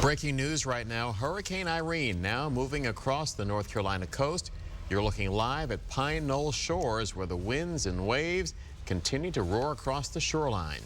Breaking news right now, Hurricane Irene now moving across the North Carolina coast. You're looking live at Pine Knoll Shores where the winds and waves continue to roar across the shoreline.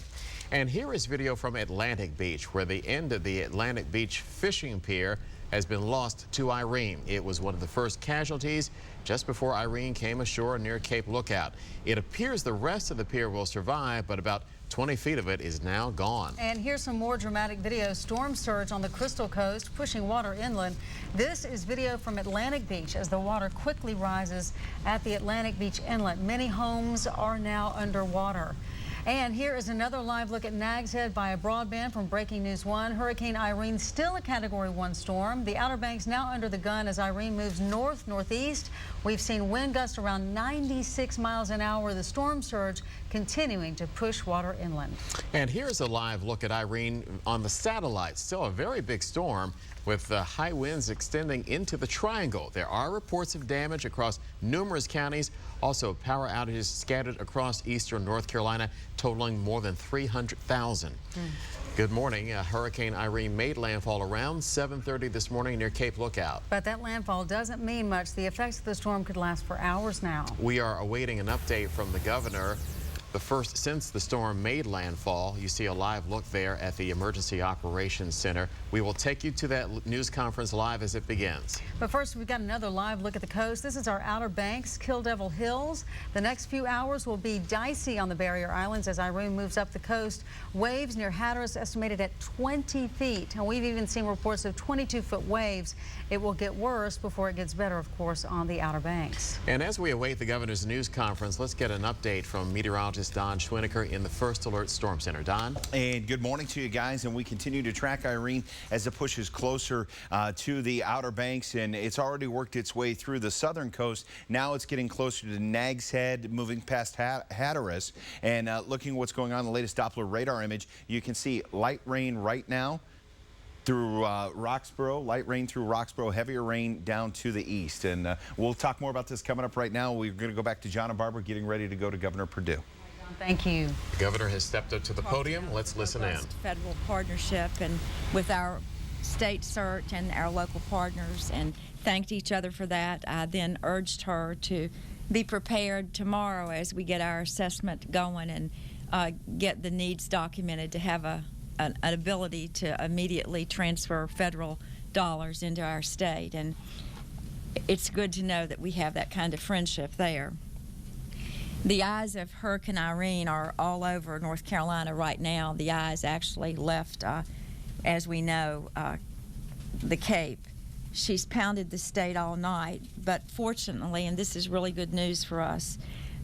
And here is video from Atlantic Beach where the end of the Atlantic Beach fishing pier has been lost to Irene. It was one of the first casualties just before Irene came ashore near Cape Lookout. It appears the rest of the pier will survive, but about 20 feet of it is now gone. And here's some more dramatic video. Storm surge on the Crystal Coast, pushing water inland. This is video from Atlantic Beach as the water quickly rises at the Atlantic Beach inlet. Many homes are now underwater. And here is another live look at Nags Head via broadband from Breaking News 1. Hurricane Irene still a Category 1 storm. The Outer Banks now under the gun as Irene moves north-northeast. We've seen wind gusts around 96 miles an hour. The storm surge continuing to push water inland. And here's a live look at Irene on the satellite. Still a very big storm with high winds extending into the triangle. There are reports of damage across numerous counties. Also, power outages scattered across eastern North Carolina, totaling more than 300,000. Good morning. Hurricane Irene made landfall around 7:30 this morning near Cape Lookout. But that landfall doesn't mean much. The effects of the storm could last for hours now. We are awaiting an update from the governor. The first since the storm made landfall. You see a live look there at the Emergency Operations Center. We will take you to that news conference live as it begins. But first, we've got another live look at the coast. This is our Outer Banks, Kill Devil Hills. The next few hours will be dicey on the barrier islands as Irene moves up the coast. Waves near Hatteras estimated at 20 feet. And we've even seen reports of 22-foot waves. It will get worse before it gets better, of course, on the Outer Banks. And as we await the governor's news conference, let's get an update from meteorologist Don Schwinneker in the First Alert Storm Center. Don? And good morning to you guys. And we continue to track Irene as it pushes closer to the Outer Banks. And it's already worked its way through the southern coast. Now it's getting closer to Nags Head, moving past Hatteras. And looking at what's going on, the latest Doppler radar image, you can see light rain right now through Roxborough, light rain through Roxborough, heavier rain down to the east. And we'll talk more about this coming up right now. We're going to go back to John and Barbara getting ready to go to Governor Perdue. Thank you. The governor has stepped up to the podium. Let's listen in. Federal partnership and with our state CERT and our local partners, and thanked each other for that. I then urged her to be prepared tomorrow as we get our assessment going and get the needs documented to have an ability to immediately transfer federal dollars into our state. And it's good to know that we have that kind of friendship there. The eyes of Hurricane Irene are all over North Carolina right now. The eyes actually left, as we know, the Cape. She's pounded the state all night, but fortunately, and this is really good news for us,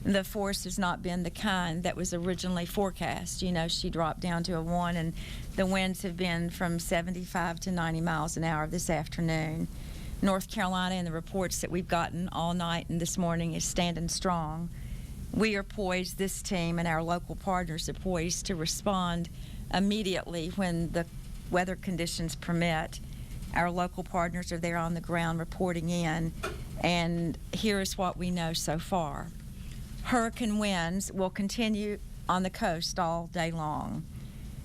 the force has not been the kind that was originally forecast. You know, she dropped down to a 1, and the winds have been from 75 to 90 miles an hour this afternoon. North Carolina, and the reports that we've gotten all night and this morning, is standing strong. We are poised, this team and our local partners are poised to respond immediately when the weather conditions permit. Our local partners are there on the ground reporting in, and here is what we know so far. Hurricane winds will continue on the coast all day long.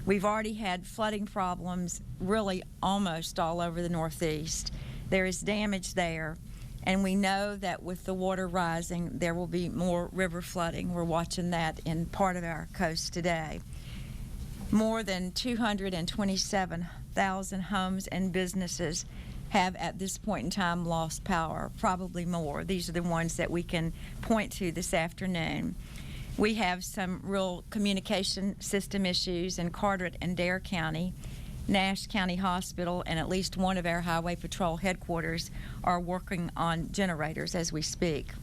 We've already had flooding problems really almost all over the Northeast. There is damage there. And we know that with the water rising, there will be more river flooding. We're watching that in part of our coast today. More than 227,000 homes and businesses have at this point in time lost power, probably more. These are the ones that we can point to this afternoon. We have some real communication system issues in Carteret and Dare County. Nash County Hospital and at least one of our Highway Patrol headquarters are working on generators as we speak.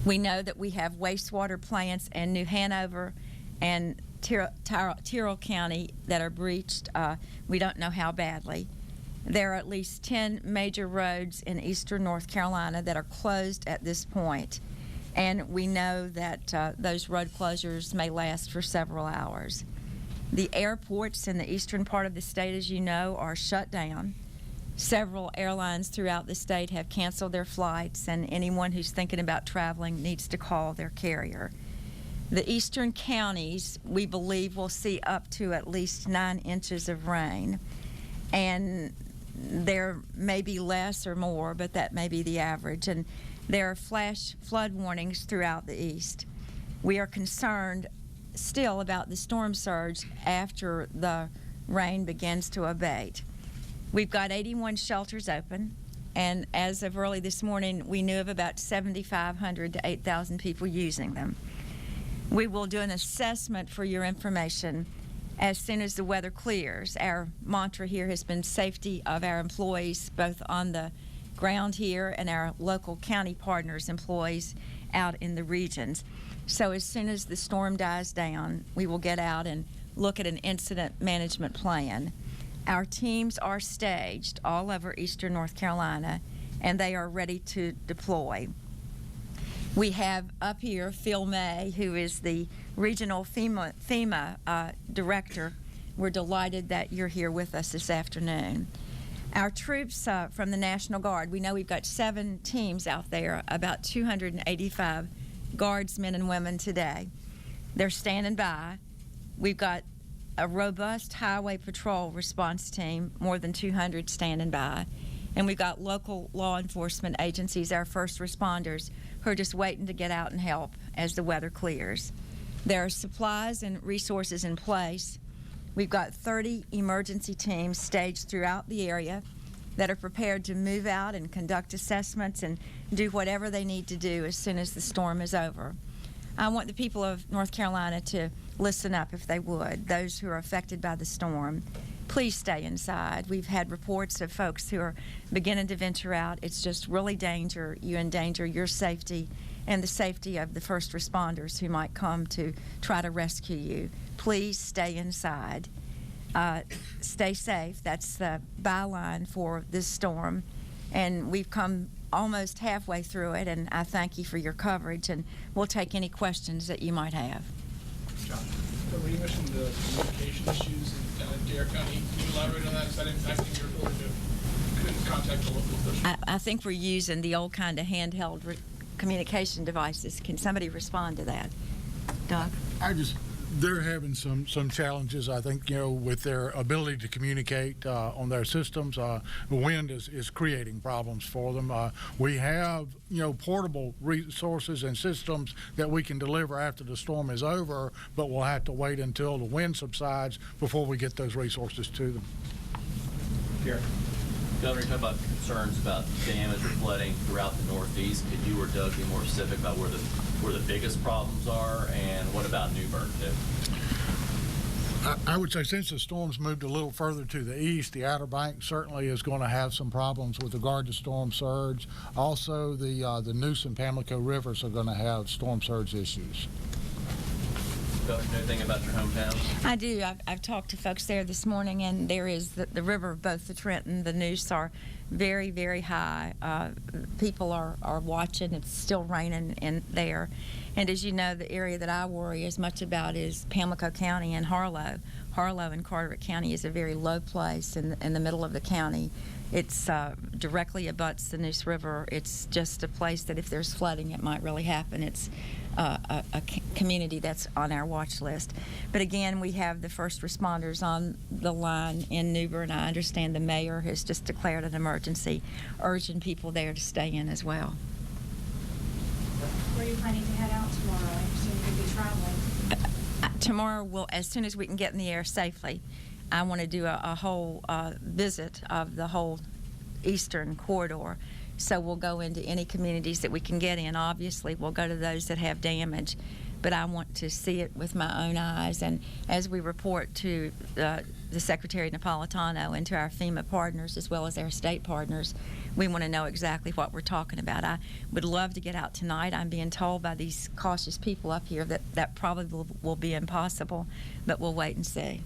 We know that we have wastewater plants in New Hanover and Tyrrell County that are breached. We don't know how badly. There are at least 10 major roads in eastern North Carolina that are closed at this point. And we know that those road closures may last for several hours. The airports in the eastern part of the state, as you know, are shut down. Several airlines throughout the state have canceled their flights, and anyone who's thinking about traveling needs to call their carrier. The eastern counties, we believe, will see up to at least 9 inches of rain. and there may be less or more, but that may be the average. And there are flash flood warnings throughout the east. We are concerned still about the storm surge after the rain begins to abate. We've got 81 shelters open, and as of early this morning, we knew of about 7,500 to 8,000 people using them. We will do an assessment for your information as soon as the weather clears. Our mantra here has been safety of our employees, both on the ground here and our local county partners' employees out in the regions. So as soon as the storm dies down, we will get out and look at an incident management plan. Our teams are staged all over eastern North Carolina, and they are ready to deploy. We have up here Phil May, who is the regional FEMA director. We're delighted that you're here with us this afternoon. Our troops from the National Guard, we know we've got 7 teams out there, about 285 guardsmen and women today. They're standing by. We've got a robust highway patrol response team, more than 200 standing by. And we've got local law enforcement agencies, our first responders, who are just waiting to get out and help as the weather clears. There are supplies and resources in place. We've got 30 emergency teams staged throughout the area that are prepared to move out and conduct assessments and do whatever they need to do as soon as the storm is over. I want the people of North Carolina to listen up, if they would, those who are affected by the storm. Please stay inside. We've had reports of folks who are beginning to venture out. It's just really you endanger your safety and the safety of the first responders who might come to try to rescue you. Please stay inside. Stay safe. That's the byline for this storm. And we've come almost halfway through it, and I thank you for your coverage, and we'll take any questions that you might have. John, when you mentioned the communication issues in Dare County, can you elaborate on that? Is that impacting your ability to contact the local officials? I think we're using the old kind of handheld communication devices. Can somebody respond to that? Doug? They're having some challenges, I think, with their ability to communicate on their systems. The wind is creating problems for them. We have, portable resources and systems that we can deliver after the storm is over, but we'll have to wait until the wind subsides before we get those resources to them. Here. Governor, you talk about concerns about damage or flooding throughout the Northeast. Could you or Doug be more specific about where the biggest problems are, and what about New Bern too? I would say since the storm's moved a little further to the east, the Outer Banks certainly is going to have some problems with regard to storm surge. Also, the Neuse and Pamlico rivers are going to have storm surge issues. Anything about your hometown? I do. I've talked to folks there this morning, and there is the river, both the Trenton, the Neuse are very, very high. People are watching. It's still raining in there. And as you know, the area that I worry as much about is Pamlico County and Harlow. Harlow and Carteret County is a very low place in the middle of the county. It's directly abuts the Neuse River. It's just a place that if there's flooding, it might really happen. It's a community that's on our watch list. But again, we have the first responders on the line in New Bern. I understand the mayor has just declared an emergency, urging people there to stay in as well. Where are you planning to head out tomorrow? I assume you'll be traveling. Tomorrow, as soon as we can get in the air safely, I want to do a whole visit of the whole eastern corridor. So we'll go into any communities that we can get in. Obviously, we'll go to those that have damage, but I want to see it with my own eyes. And as we report to the Secretary Napolitano and to our FEMA partners as well as our state partners, we want to know exactly what we're talking about. I would love to get out tonight. I'm being told by these cautious people up here that probably will be impossible, but we'll wait and see.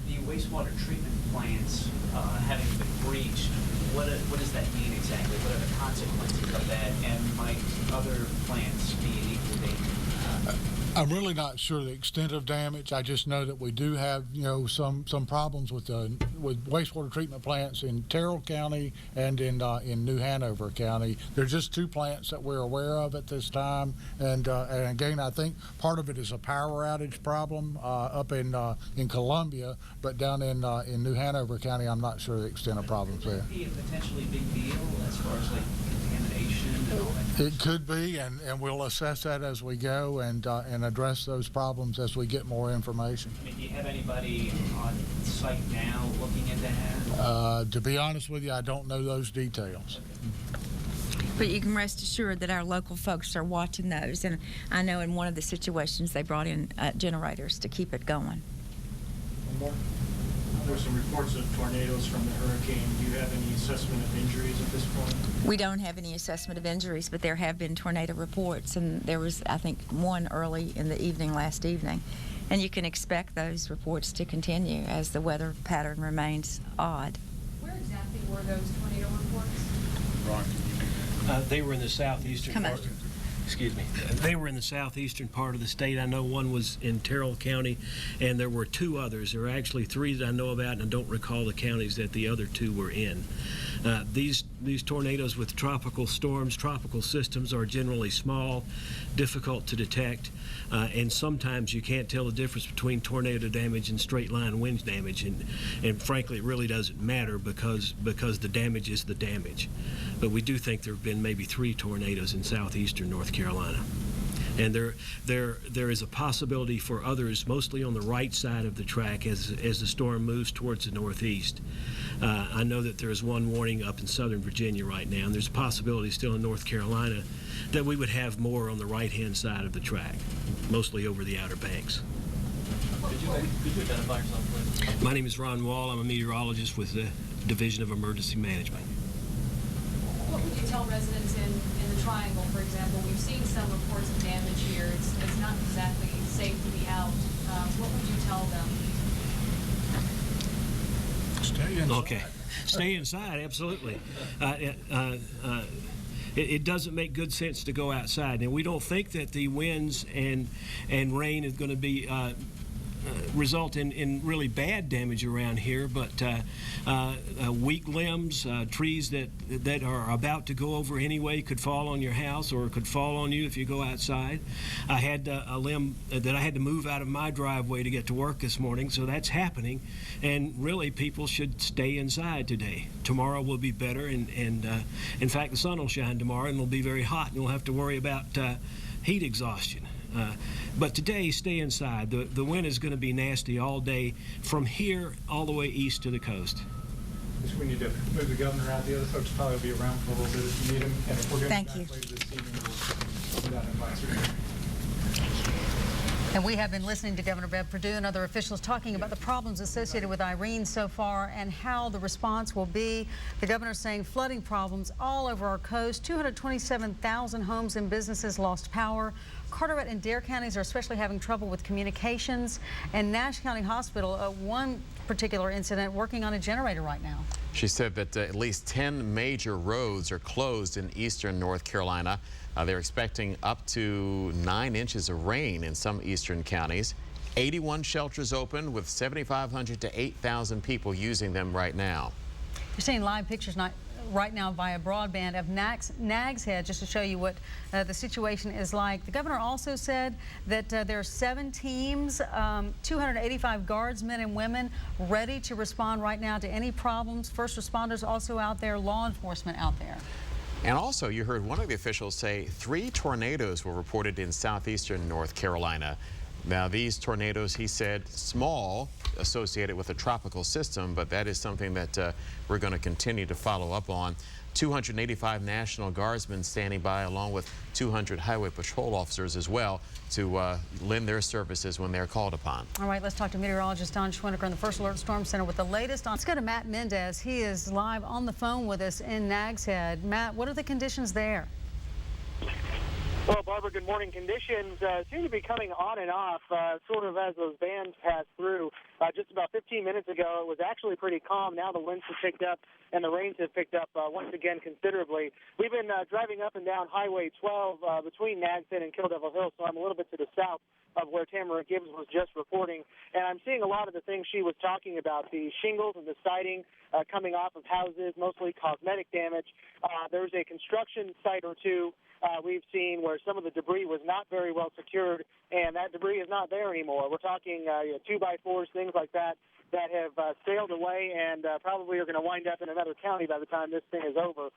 The wastewater treatment plants having been breached, what does that mean exactly? What are the consequences of that? And might other plants be in equal danger? I'm really not sure the extent of damage. I just know that we do have, some problems with wastewater treatment plants in Terrell County and in New Hanover County. There's just 2 plants that we're aware of at this time, and again, I think part of it is a power outage problem up in Columbia, but down in New Hanover County, I'm not sure the extent of problems there. Could that be a potentially big deal as far as like contamination and all that? It could be, and we'll assess that as we go and address those problems as we get more information. I mean, do you have anybody on site now looking at that? To be honest with you, I don't know those details. But you can rest assured that our local folks are watching those, and I know in one of the situations they brought in generators to keep it going. One more. There were some reports of tornadoes from the hurricane. Do you have any assessment of injuries at this point? We don't have any assessment of injuries, but there have been tornado reports, and there was, I think, one early in the evening last evening. And you can expect those reports to continue as the weather pattern remains odd. Where exactly were those tornado reports? They were in the southeastern Come on. part. Excuse me. They were in the southeastern part of the state. I know one was in Terrell County, and there were 2 others. There were actually 3 that I know about, and I don't recall the counties that the other 2 were in. These tornadoes with tropical storms, tropical systems are generally small, difficult to detect, and sometimes you can't tell the difference between tornado damage and straight line wind damage, and frankly it really doesn't matter because the damage is the damage. But we do think there have been maybe 3 tornadoes in southeastern North Carolina. And there is a possibility for others, mostly on the right side of the track as the storm moves towards the northeast. I know that there is one warning up in southern Virginia right now, and there's a possibility still in North Carolina that we would have more on the right-hand side of the track, mostly over the Outer Banks. Could you identify yourself, please? My name is Ron Wall. I'm a meteorologist with the Division of Emergency Management. What would you tell residents in the Triangle, for example? We've seen some reports of damage here. It's not exactly safe to be out. What would you tell them? Stay inside. Okay. Stay inside, absolutely. It doesn't make good sense to go outside. And we don't think that the winds and rain is going to be result in really bad damage around here, but weak limbs, trees that are about to go over anyway could fall on your house or could fall on you if you go outside. I had a limb that I had to move out of my driveway to get to work this morning, so that's happening, and really people should stay inside today. Tomorrow will be better, and in fact the sun will shine tomorrow and it'll be very hot and you'll have to worry about heat exhaustion. But today, stay inside. The wind is going to be nasty all day from here all the way east to the coast. We need to move the governor out. The other folks probably will be around for a little bit if you need them. And if we're going Thank to you. later this evening, we'll put out an advisory. And we have been listening to Governor Bev Perdue and other officials talking about the problems associated with Irene so far and how the response will be. The governor saying flooding problems all over our coast. 227,000 homes and businesses lost power. Carteret and Dare counties are especially having trouble with communications. And Nash County Hospital, one particular incident, working on a generator right now. She said that at least 10 major roads are closed in eastern North Carolina. They're expecting up to 9 inches of rain in some eastern counties. 81 shelters open with 7,500 to 8,000 people using them right now. You're seeing live pictures right now via broadband of Nags Head, just to show you what the situation is like. The governor also said that there are 7 teams, 285 guardsmen and women ready to respond right now to any problems. First responders also out there, law enforcement out there. And also, you heard one of the officials say 3 tornadoes were reported in southeastern North Carolina. Now, these tornadoes, he said, small, associated with a tropical system, but that is something that we're going to continue to follow up on. 285 National Guardsmen standing by, along with 200 Highway Patrol officers as well, to lend their services when they're called upon. All right, let's talk to meteorologist Don Schwinneker in the First Alert Storm Center with the latest on. Let's go to Matt Mendez. He is live on the phone with us in Nags Head. Matt, what are the conditions there? Well, Barbara, good morning. Conditions seem to be coming on and off, sort of as those bands pass through. Just about 15 minutes ago, it was actually pretty calm. Now the winds have picked up and the rains have picked up once again considerably. We've been driving up and down Highway 12 between Nags Head and Kill Devil Hill, so I'm a little bit to the south of where Tamara Gibbs was just reporting. And I'm seeing a lot of the things she was talking about, the shingles and the siding coming off of houses, mostly cosmetic damage. There's a construction site or two we've seen where some of the debris was not very well secured, and that debris is not there anymore. We're talking 2x4s, things like that have sailed away and probably are going to wind up in another county by the time this thing is over.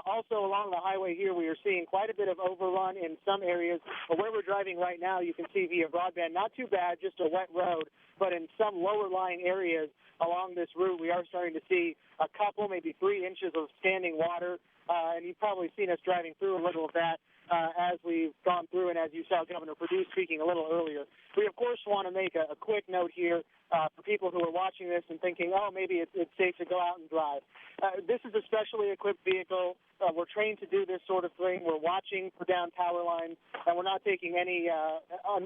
Also, along the highway here, we are seeing quite a bit of overrun in some areas. But where we're driving right now, you can see via broadband, not too bad, just a wet road. But in some lower-lying areas along this route, we are starting to see a couple, maybe 3 inches of standing water. And you've probably seen us driving through a little of that as we've gone through, and as you saw Governor Perdue speaking a little earlier. We, of course, want to make a quick note here for people who are watching this and thinking, oh, maybe it's safe to go out and drive. This is a specially equipped vehicle. We're trained to do this sort of thing. We're watching for down power lines, and we're not taking any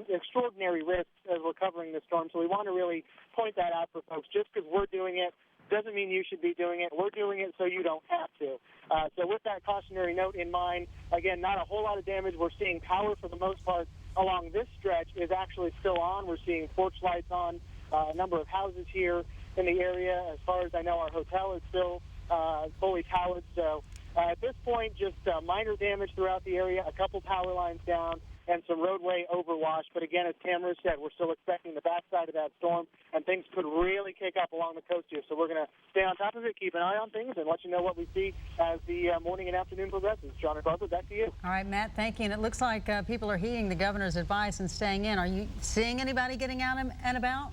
extraordinary risks as we're covering the storm. So we want to really point that out for folks. Just because we're doing it doesn't mean you should be doing it. We're doing it so you don't have to. So with that cautionary note in mind, again, not a whole lot of damage. We're seeing power for the most part along this stretch is actually still on. We're seeing porch lights on. A number of houses here in the area. As far as I know, our hotel is still fully powered. So at this point, just minor damage throughout the area, a couple power lines down, and some roadway overwash. But again, as Tamara said, we're still expecting the backside of that storm, and things could really kick up along the coast here. So we're going to stay on top of it, keep an eye on things, and let you know what we see as the morning and afternoon progresses. John and Barbara, back to you. All right, Matt, thank you. And it looks like people are heeding the governor's advice and staying in. Are you seeing anybody getting out and about?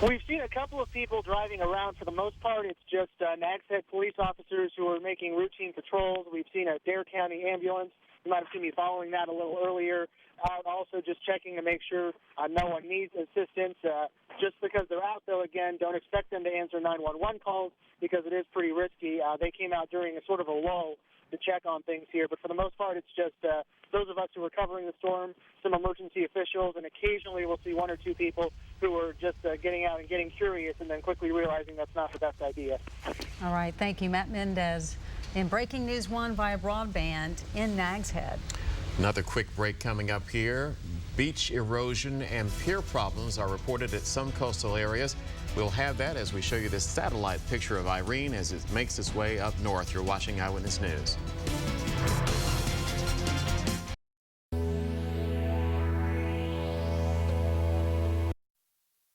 We've seen a couple of people driving around. For the most part, it's just Nags Head police officers who are making routine patrols. We've seen a Dare County ambulance. You might have seen me following that a little earlier. Also just checking to make sure no one needs assistance. Just because they're out, though, again, don't expect them to answer 911 calls because it is pretty risky. They came out during a sort of a lull to check on things here. But for the most part, it's just those of us who are covering the storm, some emergency officials, and occasionally we'll see 1 or 2 people who are just getting out and getting curious and then quickly realizing that's not the best idea. All right. Thank you, Matt Mendez. In Breaking News 1 via broadband in Nags Head. Another quick break coming up here. Beach erosion and pier problems are reported at some coastal areas. We'll have that as we show you this satellite picture of Irene as it makes its way up north. You're watching Eyewitness News.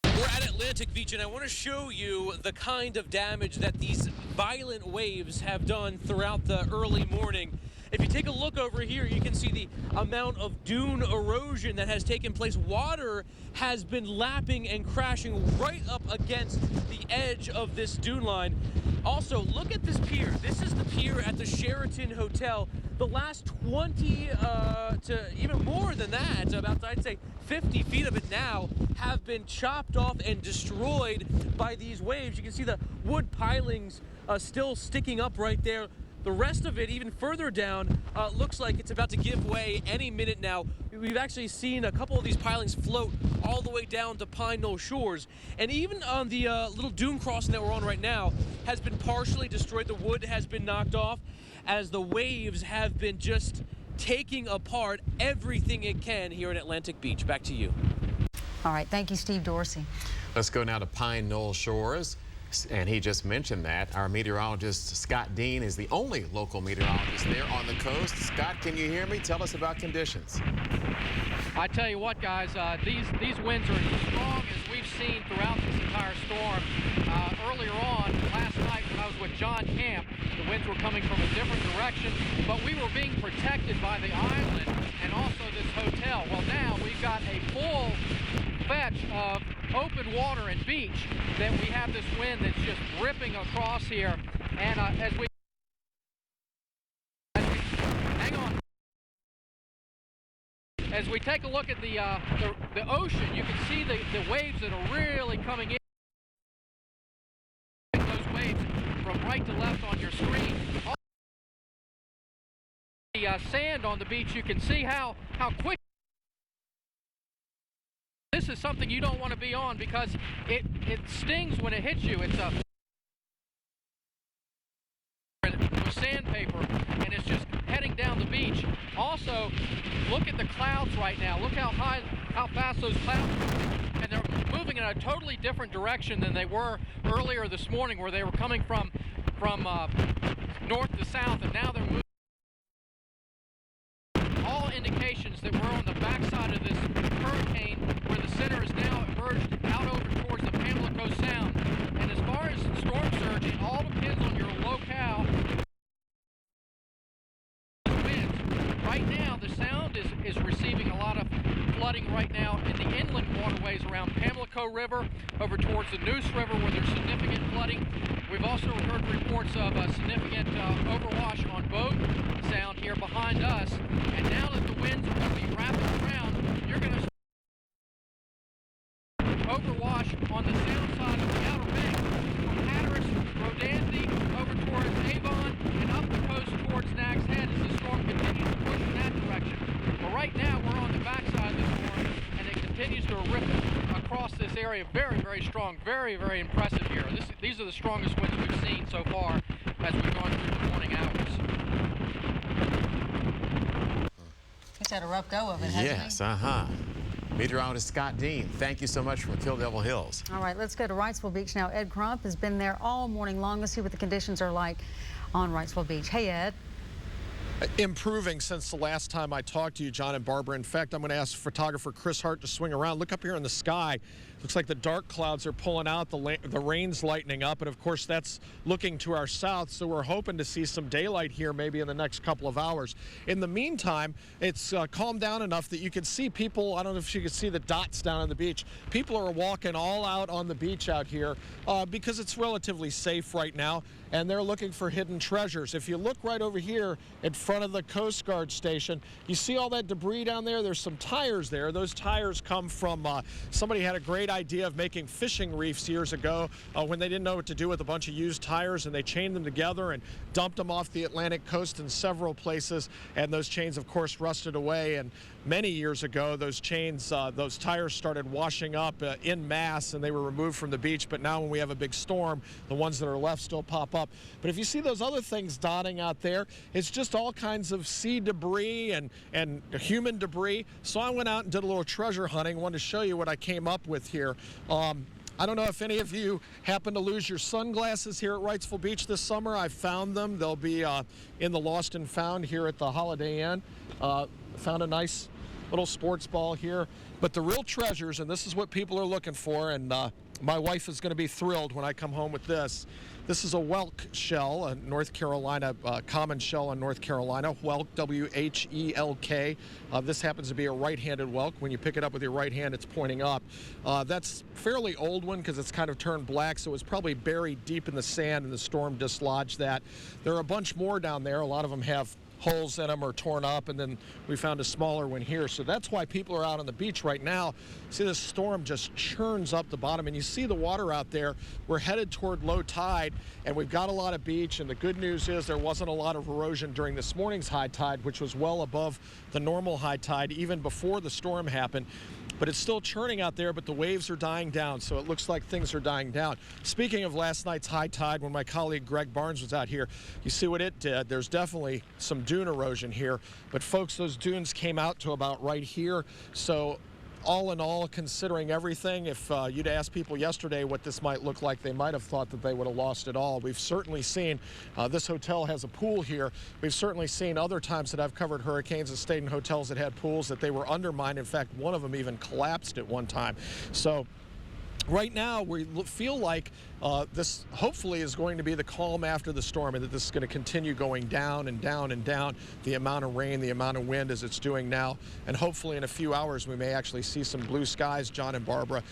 We're at Atlantic Beach, and I want to show you the kind of damage that these violent waves have done throughout the early morning. If you take a look over here, you can see the amount of dune erosion that has taken place. Water has been lapping and crashing right up against the edge of this dune line. Also, look at this pier. This is the pier at the Sheraton Hotel. The last 20 to even more than that, about, I'd say, 50 feet of it now have been chopped off and destroyed by these waves. You can see the wood pilings still sticking up right there. The rest of it, even further down, looks like it's about to give way any minute now. We've actually seen a couple of these pilings float all the way down to Pine Knoll Shores. And even on the little dune crossing that we're on right now has been partially destroyed. The wood has been knocked off as the waves have been just taking apart everything it can here in Atlantic Beach. Back to you. All right. Thank you, Steve Dorsey. Let's go now to Pine Knoll Shores. And he just mentioned that. Our meteorologist, Scott Dean, is the only local meteorologist there on the coast. Scott, can you hear me? Tell us about conditions. I tell you what, guys, these winds are as strong as we've seen throughout this entire storm. Earlier on, last night when I was with John Camp, the winds were coming from a different direction, but we were being protected by the island and also this hotel. Well, now we've got a full fetch of open water and beach that we have this wind that's just ripping across here. And as we hang on, as we take a look at the ocean, you can see the waves that are really coming in. Those waves from right to left on your screen. sand on the beach, you can see how quick. This is something you don't want to be on because it stings when it hits you. It's a sandpaper, and it's just heading down the beach. Also, look at the clouds right now. Look how fast those clouds are. And they're moving in a totally different direction than they were earlier this morning, where they were coming from north to south, and now they're moving. All indications that we're on the backside of this hurricane, where the center is now emerged out over towards the Pamlico Sound. And as far as storm surge, it all depends on your locale. Right now, the Sound is receiving a lot of flooding right now in the inland waterways around Pamlico River, over towards the Neuse River, where there's significant flooding. We've also heard reports of a significant overwash on Bogue Sound here behind us. And now that the winds are going to be wrapping around, you're going to overwash on the Sound side of the Outer Banks, from Hatteras, Rodanthe, over towards Avon, and up the coast towards Nags Head as the storm continues to push in that direction. But right now, we're on the backside of the storm, and it continues to rip across this area. Very, very strong, very, very impressive here. These are the strongest winds we've seen so far as we've gone through the morning hours. He's had a rough go of it, hasn't he? Yes, Meteorologist Scott Dean, thank you so much from Kill Devil Hills. All right, let's go to Wrightsville Beach now. Ed Crump has been there all morning long. Let's see what the conditions are like on Wrightsville Beach. Hey, Ed. Improving since the last time I talked to you, John and Barbara. In fact, I'm going to ask photographer Chris Hart to swing around. Look up here in the sky. Looks like the dark clouds are pulling out, the rain's lightening up, and of course that's looking to our south, so we're hoping to see some daylight here maybe in the next couple of hours. In the meantime, it's calmed down enough that you can see people. I don't know if you can see the dots down on the beach. People are walking all out on the beach out here because it's relatively safe right now, and they're looking for hidden treasures. If you look right over here in front of the Coast Guard station, you see all that debris down there? There's some tires there. Those tires come from somebody had a great idea of making fishing reefs years ago when they didn't know what to do with a bunch of used tires, and they chained them together and dumped them off the Atlantic coast in several places, and those chains of course rusted away. And many years ago those chains, those tires started washing up en masse, and they were removed from the beach. But now when we have a big storm, the ones that are left still pop up. But if you see those other things dotting out there, it's just all kinds of sea debris and human debris. So I went out and did a little treasure hunting. Wanted to show you what I came up with here. I don't know if any of you happen to lose your sunglasses here at Wrightsville Beach this summer. I found them. They'll be in the Lost and Found here at the Holiday Inn. Found a nice little sports ball here. But the real treasures, and this is what people are looking for, and my wife is going to be thrilled when I come home with this. This is a whelk shell, a North Carolina, common shell in North Carolina, whelk, W-H-E-L-K. This happens to be a right-handed whelk. When you pick it up with your right hand, it's pointing up. That's a fairly old one because it's kind of turned black, so it's probably buried deep in the sand and the storm dislodged that. There are a bunch more down there. A lot of them have holes in them or torn up, and then we found a smaller one here. So that's why people are out on the beach right now. See, this storm just churns up the bottom, and you see the water out there. We're headed toward low tide, and we've got a lot of beach, and the good news is there wasn't a lot of erosion during this morning's high tide, which was well above the normal high tide even before the storm happened. But it's still churning out there, but the waves are dying down, so it looks like things are dying down. Speaking of last night's high tide, when my colleague Greg Barnes was out here, you see what it did. There's definitely some dune erosion here, but folks, those dunes came out to about right here. So all in all, considering everything, if you'd asked people yesterday what this might look like, they might have thought that they would have lost it all. We've certainly seen, this hotel has a pool here. We've certainly seen other times that I've covered hurricanes and stayed in hotels that had pools that they were undermined. In fact, one of them even collapsed at one time. So right now, we feel like this hopefully is going to be the calm after the storm, and that this is going to continue going down and down and down, the amount of rain, the amount of wind as it's doing now. And hopefully in a few hours, we may actually see some blue skies, John and Barbara.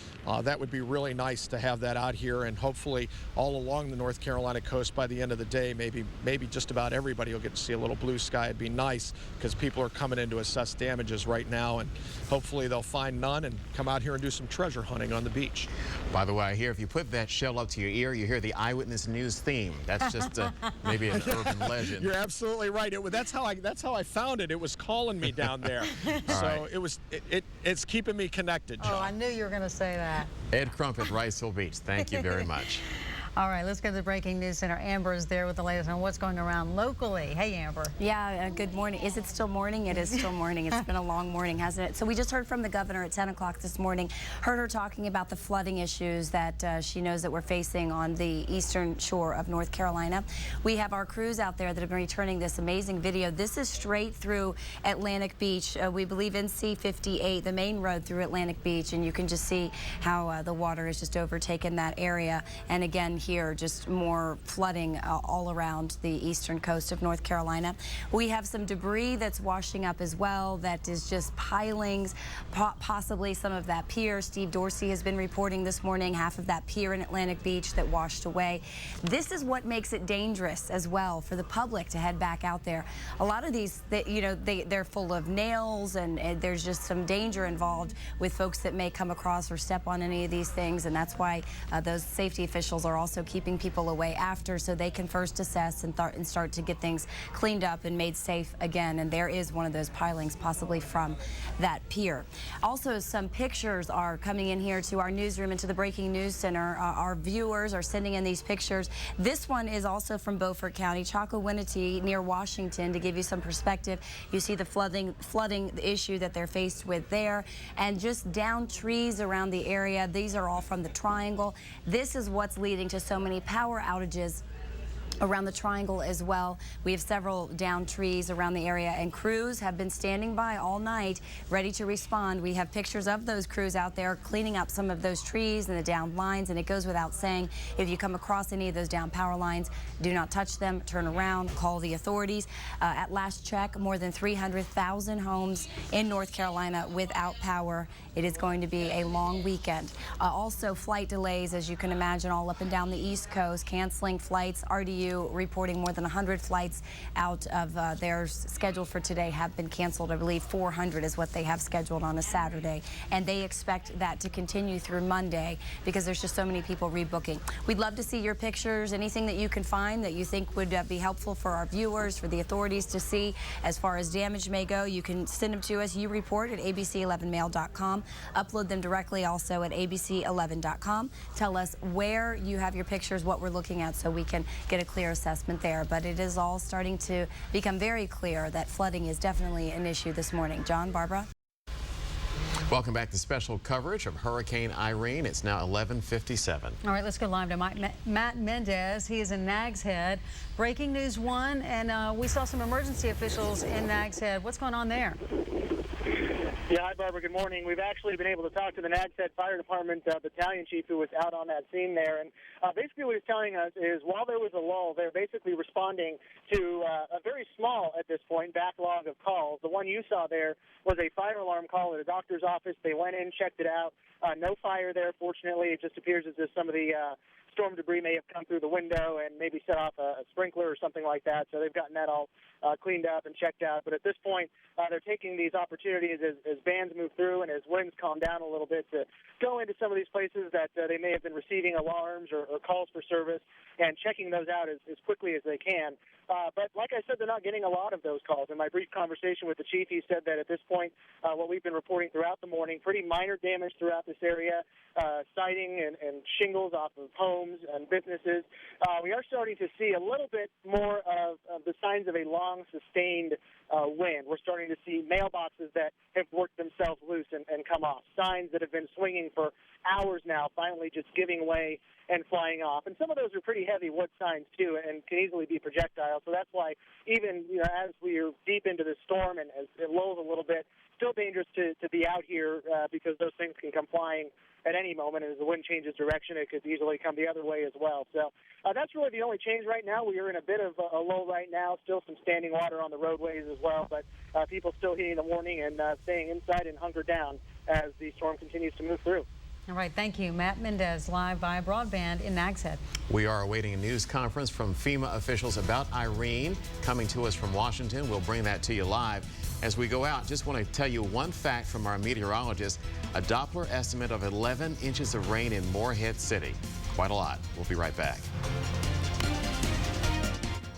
That would be really nice to have that out here, and hopefully all along the North Carolina coast by the end of the day, maybe just about everybody will get to see a little blue sky. It'd be nice because people are coming in to assess damages right now, and hopefully they'll find none and come out here and do some treasure hunting on the beach. By the way, I hear if you put that shell up to your ear, you hear the Eyewitness News theme. That's just maybe an urban legend. You're absolutely right. That's how I found it. It was calling me down there. So right. It's keeping me connected, John. Oh, I knew you were going to say that. Ed Crump at Riceville Beach. Thank you very much. All right, let's go to the breaking news center. Amber is there with the latest on what's going around locally. Hey, Amber. Yeah, good morning. Is it still morning? It is still morning. It's been a long morning, hasn't it? So we just heard from the governor at 10 o'clock this morning. Heard her talking about the flooding issues that she knows that we're facing on the eastern shore of North Carolina. We have our crews out there that have been returning this amazing video. This is straight through Atlantic Beach. We believe NC 58, the main road through Atlantic Beach, and you can just see how the water has just overtaken that area. And again, here, just more flooding all around the eastern coast of North Carolina. We have some debris that's washing up as well that is just pilings, possibly some of that pier. Steve Dorsey has been reporting this morning half of that pier in Atlantic Beach that washed away. This is what makes it dangerous as well for the public to head back out there. A lot of these, they're full of nails, and there's just some danger involved with folks that may come across or step on any of these things, and that's why those safety officials are also keeping people away after, so they can first assess and start to get things cleaned up and made safe again. And there is one of those pilings possibly from that pier. Also, some pictures are coming in here to our newsroom and to the breaking news center. Our viewers are sending in these pictures. This one is also from Beaufort County, Chocowinity near Washington, to give you some perspective. You see the flooding issue that they're faced with there, and just down trees around the area. These are all from the Triangle. This is what's leading to so many power outages around the Triangle as well. We have several downed trees around the area, and crews have been standing by all night ready to respond. We have pictures of those crews out there cleaning up some of those trees and the downed lines, and it goes without saying, if you come across any of those downed power lines, do not touch them, turn around, call the authorities. At last check, more than 300,000 homes in North Carolina without power. It is going to be a long weekend. Also, flight delays, as you can imagine, all up and down the East Coast, canceling flights. RDU reporting more than 100 flights out of theirs scheduled for today have been canceled. I believe 400 is what they have scheduled on a Saturday, and they expect that to continue through Monday because there's just so many people rebooking. We'd love to see your pictures, anything that you can find that you think would be helpful for our viewers, for the authorities to see as far as damage may go. You can send them to us. You report at abc11mail.com. Upload them directly also at abc11.com. Tell us where you have your pictures, what we're looking at, so we can get a clear assessment there. But it is all starting to become very clear that flooding is definitely an issue this morning. John, Barbara? Welcome back to special coverage of Hurricane Irene. It's now 11:57. All right, let's go live to Matt Mendez. He is in Nags Head. Breaking News 1, and we saw some emergency officials in Nags Head. What's going on there? Yeah, hi, Barbara. Good morning. We've actually been able to talk to the Nags Head Fire Department battalion chief who was out on that scene there. And basically what he's telling us is while there was a lull, they're basically responding to a very small, at this point, backlog of calls. The one you saw there was a fire alarm call at a doctor's office. They went in, checked it out. No fire there, fortunately. It just appears as if some of the storm debris may have come through the window and maybe set off a sprinkler or something like that. So they've gotten that all cleaned up and checked out. But at this point, they're taking these opportunities as bands move through and as winds calm down a little bit to go into some of these places that they may have been receiving alarms or calls for service and checking those out as quickly as they can. But like I said, they're not getting a lot of those calls. In my brief conversation with the chief, he said that at this point, what we've been reporting throughout the morning, pretty minor damage throughout this area, siding and shingles off of homes and businesses. We are starting to see a little bit more of the signs of a long, sustained wind. We're starting to see mailboxes that have worked themselves loose and come off. Signs that have been swinging for hours now finally just giving way and flying off. And some of those are pretty heavy wood signs, too, and can easily be projectile. So that's why even as we are deep into the storm and as it lulls a little bit, still dangerous to be out here because those things can come flying at any moment. And as the wind changes direction, it could easily come the other way as well. So that's really the only change right now. We are in a bit of a lull right now, still some standing water on the roadways as well, but people still heeding the warning and staying inside and hunkered down as the storm continues to move through. All right, thank you. Matt Mendez, live via broadband in Nags Head. We are awaiting a news conference from FEMA officials about Irene coming to us from Washington. We'll bring that to you live. As we go out, just want to tell you one fact from our meteorologist, a Doppler estimate of 11 inches of rain in Morehead City. Quite a lot. We'll be right back.